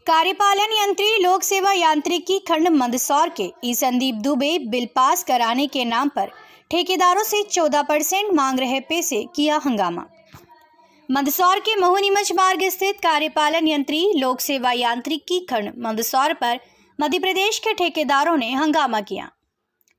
कार्यपालन यंत्री लोक सेवा यांत्रिकी खंड मंदसौर के ई संदीप दुबे बिल पास कराने के नाम पर ठेकेदारों से 14% मांग रहे पैसे किया हंगामा। मंदसौर के महुनीमच मार्ग स्थित कार्यपालन यंत्री लोक सेवा यांत्रिकी खंड मंदसौर पर मध्य प्रदेश के ठेकेदारों ने हंगामा किया।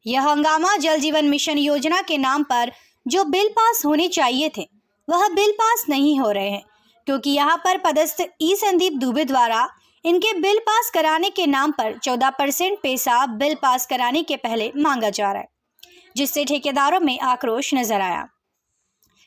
यह हंगामा जल जीवन मिशन योजना के नाम पर जो बिल पास होने चाहिए थे वह बिल पास नहीं हो रहे हैं, क्योंकि यहाँ पर पदस्थ ई संदीप दुबे द्वारा इनके बिल पास कराने के नाम पर 14% पैसा बिल पास कराने के पहले मांगा जा रहा है, जिससे ठेकेदारों में आक्रोश नजर आया।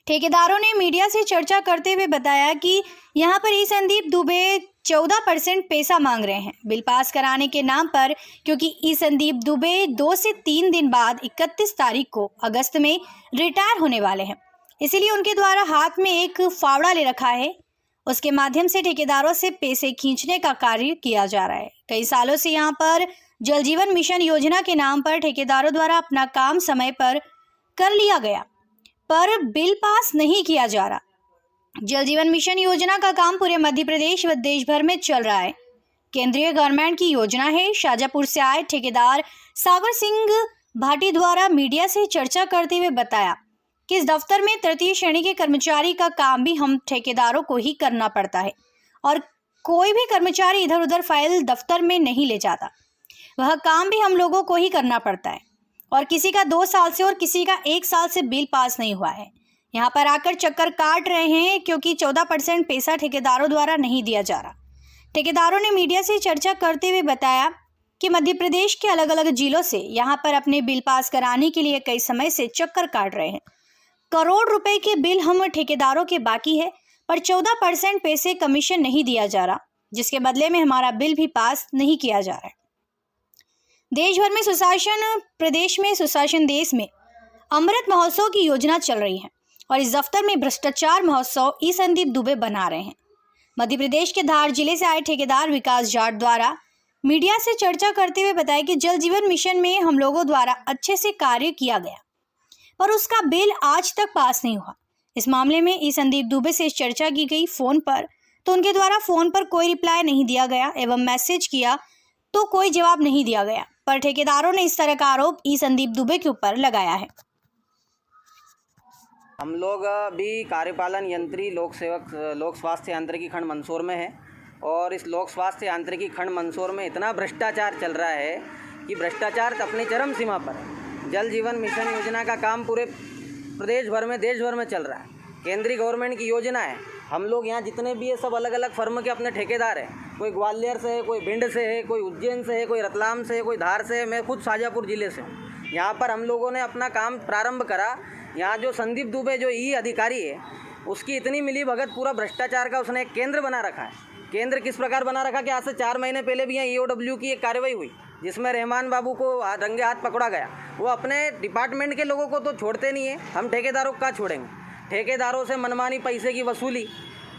ठेकेदारों ने मीडिया से चर्चा करते हुए बताया कि यहाँ पर ई संदीप दुबे 14% पैसा मांग रहे हैं बिल पास कराने के नाम पर, क्योंकि ई संदीप दुबे 2 से 3 दिन बाद 31 तारीख को अगस्त में रिटायर होने वाले हैं। इसीलिए उनके द्वारा हाथ में एक फावड़ा ले रखा है, उसके माध्यम से ठेकेदारों से पैसे खींचने का कार्य किया जा रहा है। कई सालों से यहाँ पर जल जीवन मिशन योजना के नाम पर ठेकेदारों द्वारा अपना काम समय पर कर लिया गया, पर बिल पास नहीं किया जा रहा। जल जीवन मिशन योजना का काम पूरे मध्य प्रदेश व देश भर में चल रहा है। केंद्रीय गवर्नमेंट की योजना है। शाजापुर से आए ठेकेदार सागर सिंह भाटी द्वारा मीडिया से चर्चा करते हुए बताया कि इस दफ्तर में तृतीय श्रेणी के कर्मचारी का काम भी हम ठेकेदारों को ही करना पड़ता है और कोई भी कर्मचारी इधर उधर फाइल दफ्तर में नहीं ले जाता। वह काम भी हम लोगों को ही करना पड़ता है और किसी का 2 साल से और किसी का 1 साल से बिल पास नहीं हुआ है। यहाँ पर आकर चक्कर काट रहे हैं क्योंकि 14% पैसा ठेकेदारों द्वारा नहीं दिया जा रहा। ठेकेदारों ने मीडिया से चर्चा करते हुए बताया कि मध्य प्रदेश के अलग अलग जिलों से यहाँ पर अपने बिल पास कराने के लिए कई समय से चक्कर काट रहे हैं। करोड़ रुपए के बिल हम ठेकेदारों के बाकी है, पर 14% पैसे कमीशन नहीं दिया जा रहा, जिसके बदले में हमारा बिल भी पास नहीं किया जा रहा है। देश भर में सुशासन, प्रदेश में सुशासन, देश में अमृत महोत्सव की योजना चल रही है और इस दफ्तर में भ्रष्टाचार महोत्सव ई संदीप दुबे बना रहे हैं। मध्य प्रदेश के धार जिले से आए ठेकेदार विकास जाट द्वारा मीडिया से चर्चा करते हुए बताया कि जल जीवन मिशन में हम लोगों द्वारा अच्छे से कार्य किया गया, पर उसका बिल आज तक पास नहीं हुआ। इस मामले में ई संदीप दुबे से चर्चा की गई फोन पर, तो उनके द्वारा फोन पर कोई रिप्लाई नहीं दिया गया एवं मैसेज किया तो कोई जवाब नहीं दिया गया, पर ठेकेदारों ने इस तरह का आरोप ई संदीप दुबे के ऊपर लगाया है। हम लोग अभी कार्यपालन यंत्री लोक स्वास्थ्य यांत्रिकी खंड मंदसौर में है और इस लोक स्वास्थ्य यांत्रिकी खंड मंदसौर में इतना भ्रष्टाचार चल रहा है कि भ्रष्टाचार अपनी चरम सीमा पर है। जल जीवन मिशन योजना का काम पूरे प्रदेश भर में, देश भर में चल रहा है। केंद्रीय गवर्नमेंट की योजना है। हम लोग यहाँ जितने भी है सब अलग अलग फर्म के अपने ठेकेदार हैं। कोई ग्वालियर से है, कोई भिंड से है, कोई उज्जैन से है, कोई रतलाम से है, कोई धार से है। मैं खुद शाजापुर ज़िले से हूँ। यहाँ पर हम लोगों ने अपना काम प्रारंभ करा। यहाँ जो संदीप दुबे जो ई अधिकारी है, उसकी इतनी मिली भगत, पूरा भ्रष्टाचार का उसने एक केंद्र बना रखा है। केंद्र किस प्रकार बना रखा कि आज से 4 महीने पहले भी यहाँ EOW की एक कार्रवाई हुई, जिसमें रहमान बाबू को रंगे हाथ पकड़ा गया। वो अपने डिपार्टमेंट के लोगों को तो छोड़ते नहीं है, हम ठेकेदारों का छोड़ेंगे। ठेकेदारों से मनमानी पैसे की वसूली,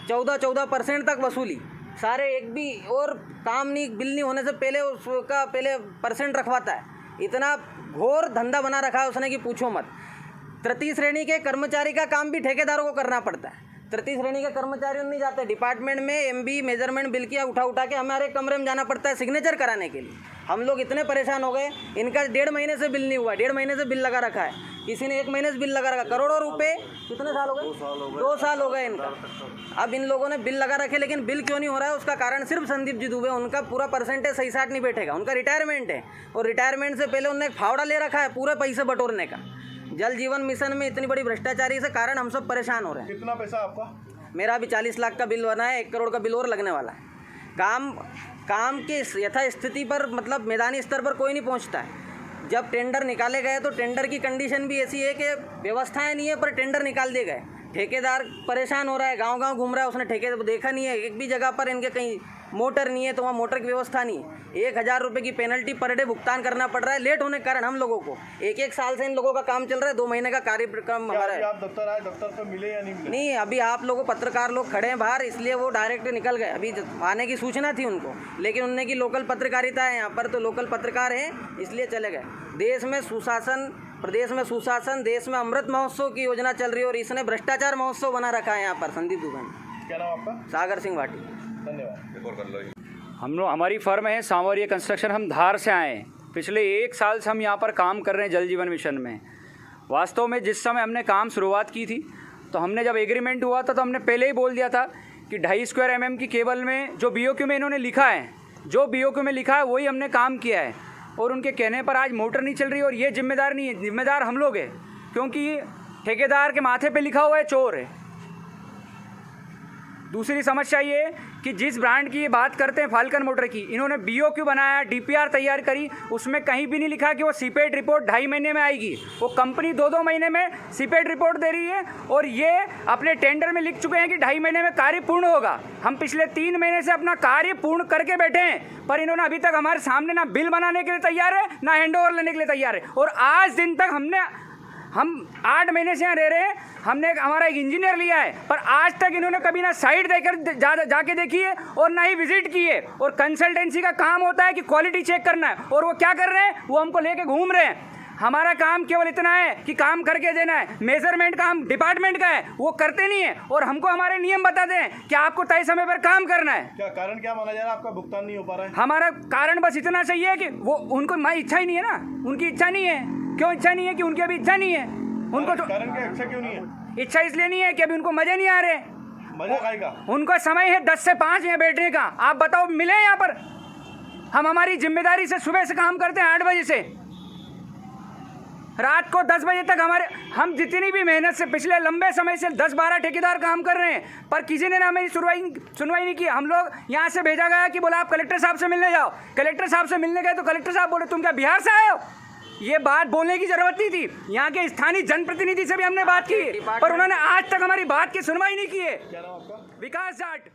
14% तक वसूली, सारे एक भी और काम नहीं, बिल नहीं होने से पहले उसका पहले परसेंट रखवाता है। इतना घोर धंधा बना रखा है उसने कि पूछो मत। तृतीय श्रेणी के कर्मचारी का काम भी ठेकेदारों को करना पड़ता है। तृतीय श्रेणी के कर्मचारी नहीं जाते डिपार्टमेंट में, MB मेजरमेंट बिल किया उठा के हमारे कमरे में जाना पड़ता है सिग्नेचर कराने के लिए। हम लोग इतने परेशान हो गए। इनका 1.5 महीने से बिल नहीं हुआ, 1.5 महीने से बिल लगा रखा है। किसी ने 1 महीने से बिल लगा रखा। करोड़ों रुपए, कितने साल हो गए? 2 साल हो गए इनका। अब इन लोगों ने बिल लगा रखे, लेकिन बिल क्यों नहीं हो रहा है उसका कारण सिर्फ संदीप जी दुबे। उनका पूरा परसेंटेज सही साट नहीं बैठेगा। उनका रिटायरमेंट है और रिटायरमेंट से पहले उन्होंने एक फावड़ा ले रखा है पूरे पैसे बटोरने का। जल जीवन मिशन में इतनी बड़ी भ्रष्टाचारी से कारण हम सब परेशान हो रहे हैं। कितना पैसा आपका? मेरा अभी 40 लाख का बिल बना है, 1 करोड़ का बिल और लगने वाला है। काम के यथा स्थिति पर, मतलब मैदानी स्तर पर कोई नहीं पहुंचता है। जब टेंडर निकाले गए तो टेंडर की कंडीशन भी ऐसी है कि व्यवस्थाएं नहीं है, पर टेंडर निकाल दिए गए। ठेकेदार परेशान हो रहा है, गांव-गांव घूम रहा है, उसने ठेके देखा नहीं है। एक भी जगह पर इनके कहीं मोटर नहीं है तो वहाँ मोटर की व्यवस्था नहीं है। 1000 रुपये की पेनल्टी पर डे भुगतान करना पड़ रहा है लेट होने के कारण हम लोगों को। 1 साल से इन लोगों का काम चल रहा है। 2 महीने का कार्यक्रम हमारा है। आप दफ्तर आए, दफ्तर पे मिले या नहीं मिले? नहीं, अभी आप लोगों पत्रकार लोग खड़े हैं बाहर, इसलिए वो डायरेक्ट निकल गए। अभी आने की सूचना थी उनको, लेकिन उनने की लोकल पत्रकारिता है यहाँ पर, तो लोकल पत्रकार हैं इसलिए चले गए। देश में सुशासन, प्रदेश में सुशासन, देश में अमृत महोत्सव की योजना चल रही है और इसने भ्रष्टाचार महोत्सव बना रखा है यहाँ पर संदीप दुबे ने। क्या नाम आपका? सागर सिंह भाटी। धन्यवाद। हमारी फर्म है सांवरिया कंस्ट्रक्शन। हम धार से आए हैं। पिछले 1 साल से हम यहाँ पर काम कर रहे हैं जल जीवन मिशन में। वास्तव में जिस समय हमने काम शुरुआत की थी तो हमने जब एग्रीमेंट हुआ था तो हमने पहले ही बोल दिया था कि 2.5 स्क्वायर mm की केबल में जो BOQ में इन्होंने लिखा है, जो BOQ में लिखा है वही हमने काम किया है। और उनके कहने पर आज मोटर नहीं चल रही और ये जिम्मेदार नहीं है, जिम्मेदार हम लोग हैं, क्योंकि ठेकेदार के माथे पे लिखा हुआ है चोर है। दूसरी समस्या ये है कि जिस ब्रांड की ये बात करते हैं फाल्कन मोटर की, इन्होंने BOQ बनाया, DPR तैयार करी, उसमें कहीं भी नहीं लिखा कि वो सीपेट रिपोर्ट 2.5 महीने में आएगी। वो कंपनी 2-2 महीने में सीपेट रिपोर्ट दे रही है और ये अपने टेंडर में लिख चुके हैं कि 2.5 महीने में कार्य पूर्ण होगा। हम पिछले 3 महीने से अपना कार्य पूर्ण करके बैठे हैं, पर इन्होंने अभी तक हमारे सामने ना बिल बनाने के लिए तैयार है, ना हैंड ओवर लेने के लिए तैयार है। और आज दिन तक हम 8 महीने से यहाँ रह रहे हैं, हमने हमारा एक इंजीनियर लिया है, पर आज तक इन्होंने कभी ना साइट देकर जाके देखी है और ना ही विजिट की है। और कंसल्टेंसी का काम होता है कि क्वालिटी चेक करना है, और वो क्या कर रहे हैं, वो हमको लेके घूम रहे हैं। हमारा काम केवल इतना है कि काम करके देना है। मेजरमेंट काम डिपार्टमेंट का है, वो करते नहीं है और हमको हमारे नियम बताते हैं कि आपको तय समय पर काम करना है। क्या कारण क्या माना जा रहा है आपका भुगतान नहीं हो पा रहा है? हमारा कारण बस इतना सही है कि वो उनको हमारी इच्छा ही नहीं है ना, उनकी इच्छा नहीं है। क्यों इच्छा नहीं है? कि उनकी अभी इच्छा नहीं है। उनको तो कारण क्या, इच्छा क्यों नहीं है? इच्छा इसलिए नहीं है कि अभी उनको मजे नहीं आ रहे। मजा आएगा? उनका समय है 10 से 5 यहाँ बैठने का। आप बताओ मिले यहाँ पर? हम हमारी जिम्मेदारी से सुबह से काम करते हैं 8 बजे से रात को 10 बजे तक। हम जितनी भी मेहनत से पिछले लंबे समय से 10-12 ठेकेदार काम कर रहे हैं, पर किसी ने ना मेरी सुनवाई नहीं की। हम लोग यहाँ से भेजा गया कि बोला आप कलेक्टर साहब से मिलने जाओ। कलेक्टर साहब से मिलने गए तो कलेक्टर साहब बोले तुम क्या बिहार से आए हो? ये बात बोलने की जरूरत नहीं थी। यहाँ के स्थानीय जनप्रतिनिधि से भी हमने बात की, पर उन्होंने आज तक हमारी बात की सुनवाई नहीं की है। क्या नाम आपका? विकास जाट।